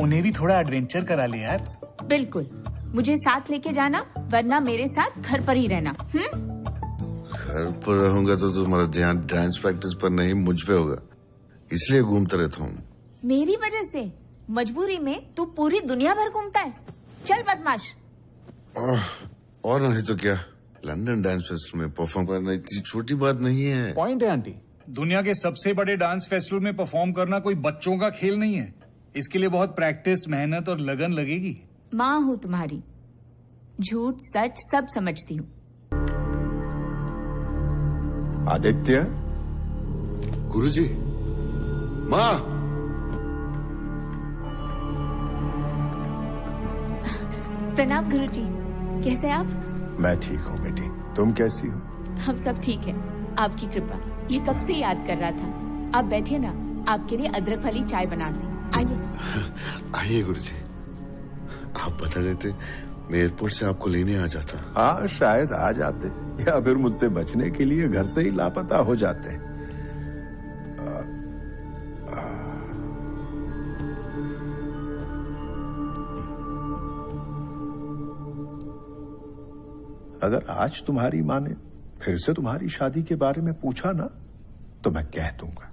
उन्हें भी थोड़ा एडवेंचर करा ले यार। बिल्कुल, मुझे साथ लेके जाना, वरना मेरे साथ घर पर ही रहना। घर पर रहूंगा तो तुम्हारा ध्यान डांस प्रैक्टिस पर नहीं मुझ पे होगा, इसलिए घूमता रहता हूँ। मेरी वजह से मजबूरी में तू पूरी दुनिया भर घूमता है। चल बदमाश। और नहीं तो क्या, लंदन डांस फेस्टिवल में परफॉर्म करना इतनी छोटी बात नहीं है। पॉइंट है आंटी, दुनिया के सबसे बड़े डांस फेस्टिवल में परफॉर्म करना कोई बच्चों का खेल नहीं है। इसके लिए बहुत प्रैक्टिस, मेहनत और लगन लगेगी। माँ हूँ तुम्हारी, झूठ सच सब समझती हूँ। आदित्य। गुरुजी, माँ। प्रणाम गुरुजी, कैसे आप? मैं ठीक हूँ बेटी, तुम कैसी हो? हम सब ठीक है, आपकी कृपा। ये कब से याद कर रहा था। आप बैठिए ना, आपके लिए अदरक वाली चाय बना दी। आइए। आइए गुरुजी, आप बता देते मैं एयरपोर्ट से आपको लेने आ जाता। हाँ, शायद आ जाते, या फिर मुझसे बचने के लिए घर से ही लापता हो जाते। अगर आज तुम्हारी माँ ने फिर से तुम्हारी शादी के बारे में पूछा ना, तो मैं कह दूंगा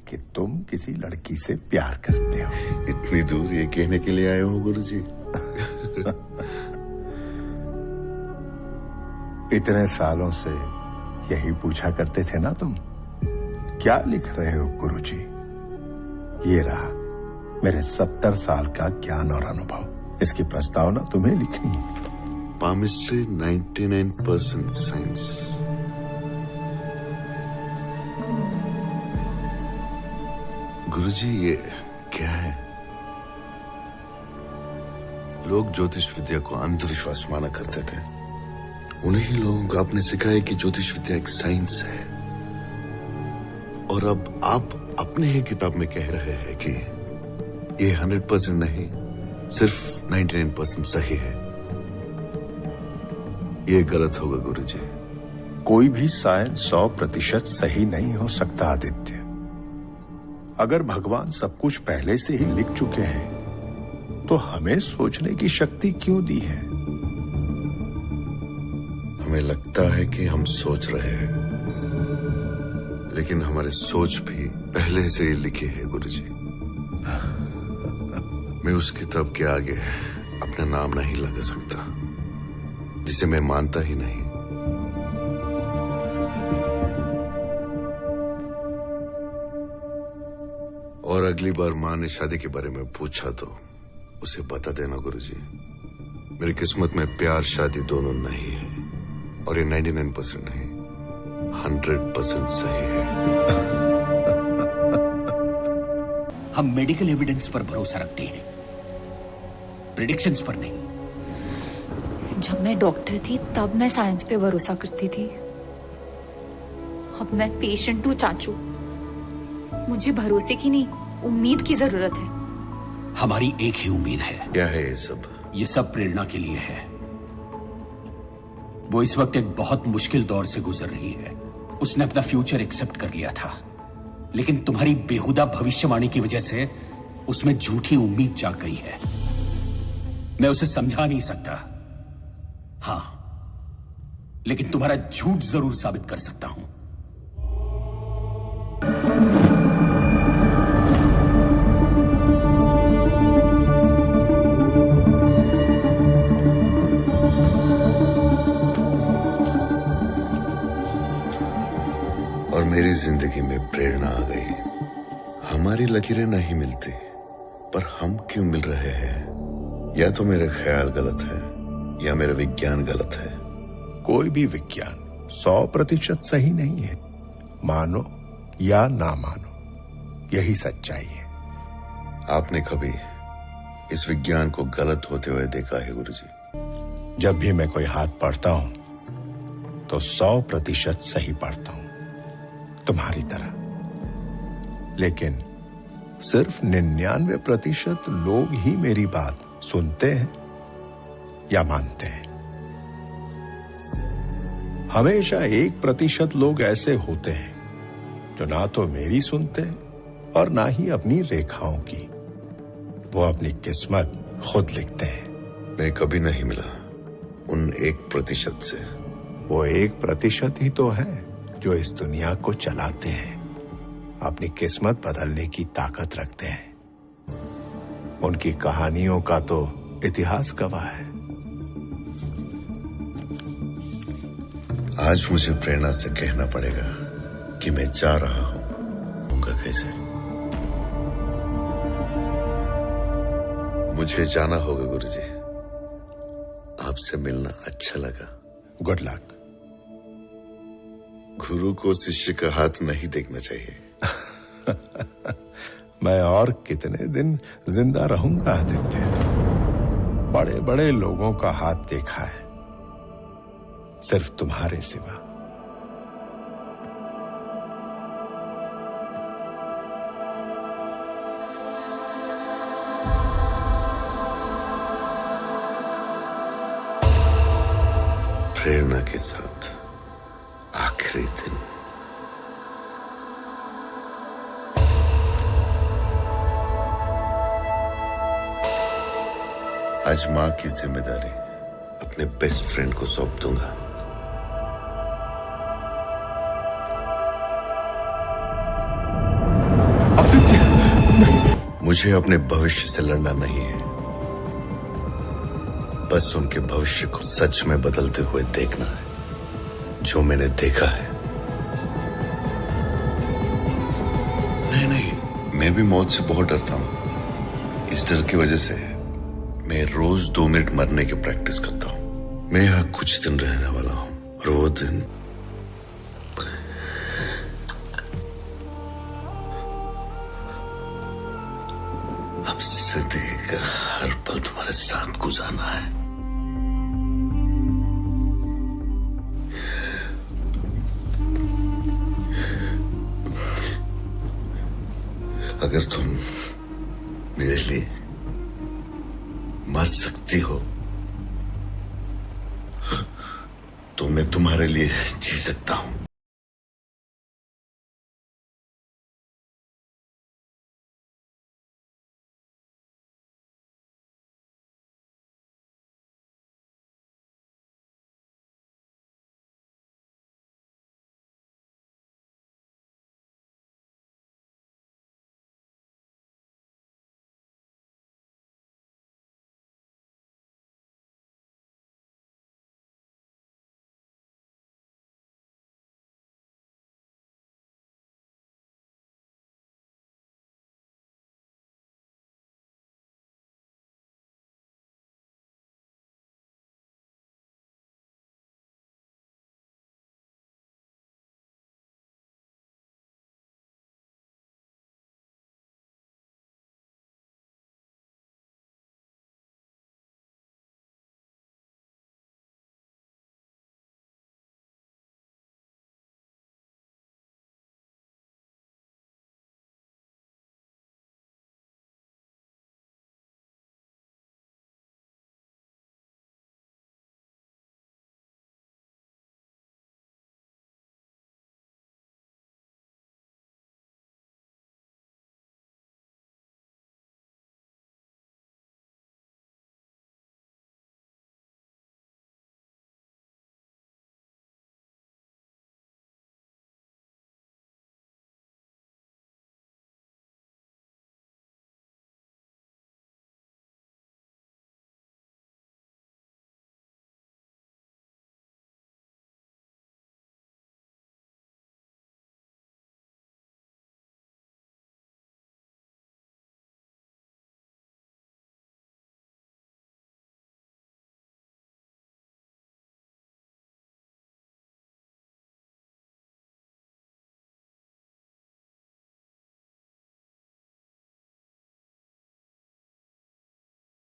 कि तुम किसी लड़की से प्यार करते हो। इतनी दूर ये कहने के लिए आए हो गुरुजी? इतने सालों से यही पूछा करते थे ना तुम, क्या लिख रहे हो गुरुजी? ये रहा मेरे 70 साल का ज्ञान और अनुभव। इसकी प्रस्तावना तुम्हें लिखनी है। Palmistry 99% science. गुरुजी, ये क्या है? लोग ज्योतिष विद्या को अंधविश्वास माना करते थे। उन्हीं लोगों को आपने सिखाया कि ज्योतिष विद्या एक साइंस है, और अब आप अपने ही किताब में कह रहे हैं कि ये 100% नहीं, सिर्फ 99% सही है। ये गलत होगा गुरुजी। कोई भी साइंस 100% सही नहीं हो सकता आदित्य। अगर भगवान सब कुछ पहले से ही लिख चुके हैं, तो हमें सोचने की शक्ति क्यों दी है? हमें लगता है कि हम सोच रहे हैं, लेकिन हमारे सोच भी पहले से ही लिखे हैं गुरुजी। मैं उस किताब के आगे अपना नाम नहीं लगा सकता, जिसे मैं मानता ही नहीं। और अगली बार माँ ने शादी के बारे में पूछा तो उसे बता देना गुरुजी, मेरी किस्मत में प्यार शादी दोनों नहीं है, और ये 99% नहीं, 100% सही है। हम मेडिकल एविडेंस पर भरोसा रखते हैं, प्रेडिक्शंस पर नहीं। जब मैं डॉक्टर थी तब मैं साइंस पे भरोसा करती थी। अब मैं पेशेंट हूँ चाचू। मुझे भरोसे की नहीं, उम्मीद की जरूरत है। हमारी एक ही उम्मीद है। क्या है ये सब? ये सब प्रेरणा के लिए है। वो इस वक्त एक बहुत मुश्किल दौर से गुजर रही है। उसने अपना फ्यूचर एक्सेप्ट कर लिया था, लेकिन तुम्हारी बेहुदा भविष्यवाणी की वजह से उसमें झूठी उम्मीद जाग गई है। मैं उसे समझा नहीं सकता, हाँ, लेकिन तुम्हारा झूठ जरूर साबित कर सकता हूं। और मेरी जिंदगी में प्रेरणा आ गई। हमारी लकीरें नहीं मिलती, पर हम क्यों मिल रहे हैं? या तो मेरा ख्याल गलत है, या मेरा विज्ञान गलत है। कोई भी विज्ञान 100% सही नहीं है। मानो या ना मानो, यही सच्चाई है। आपने कभी इस विज्ञान को गलत होते हुए देखा है गुरुजी? जब भी मैं कोई हाथ पढ़ता हूं, तो 100% सही पढ़ता हूं, तुम्हारी तरह। लेकिन सिर्फ 99% लोग ही मेरी बात सुनते हैं या मानते हैं। हमेशा 1% लोग ऐसे होते हैं जो ना तो मेरी सुनते और ना ही अपनी रेखाओं की। वो अपनी किस्मत खुद लिखते हैं। मैं कभी नहीं मिला उन 1% से। वो 1% ही तो है जो इस दुनिया को चलाते हैं, अपनी किस्मत बदलने की ताकत रखते हैं। उनकी कहानियों का तो इतिहास गवाह है। आज मुझे प्रेरणा से कहना पड़ेगा कि मैं जा रहा हूं। होगा कैसे? मुझे जाना होगा गुरुजी। आपसे मिलना अच्छा लगा। Good luck. गुरु को शिष्य का हाथ नहीं देखना चाहिए। मैं और कितने दिन जिंदा रहूंगा आदित्य? बड़े बड़े लोगों का हाथ देखा है, सिर्फ तुम्हारे सिवा। प्रेरणा के साथ आखिरी दिन। आज मां की जिम्मेदारी अपने बेस्ट फ्रेंड को सौंप दूंगा। आदित्य नहीं। मुझे अपने भविष्य से लड़ना नहीं है, बस उनके भविष्य को सच में बदलते हुए देखना है, जो मैंने देखा है। नहीं, मैं भी मौत से बहुत डरता हूं। इस डर की वजह से मैं रोज 2 मिनट मरने की प्रैक्टिस करता हूं। मैं यहां कुछ दिन रहने वाला हूं और वो दिन अब जिंदगी का हर पल तुम्हारे साथ गुजारना है। अगर तुम मेरे लिए मर सकती हो तो मैं तुम्हारे लिए जी सकता हूं।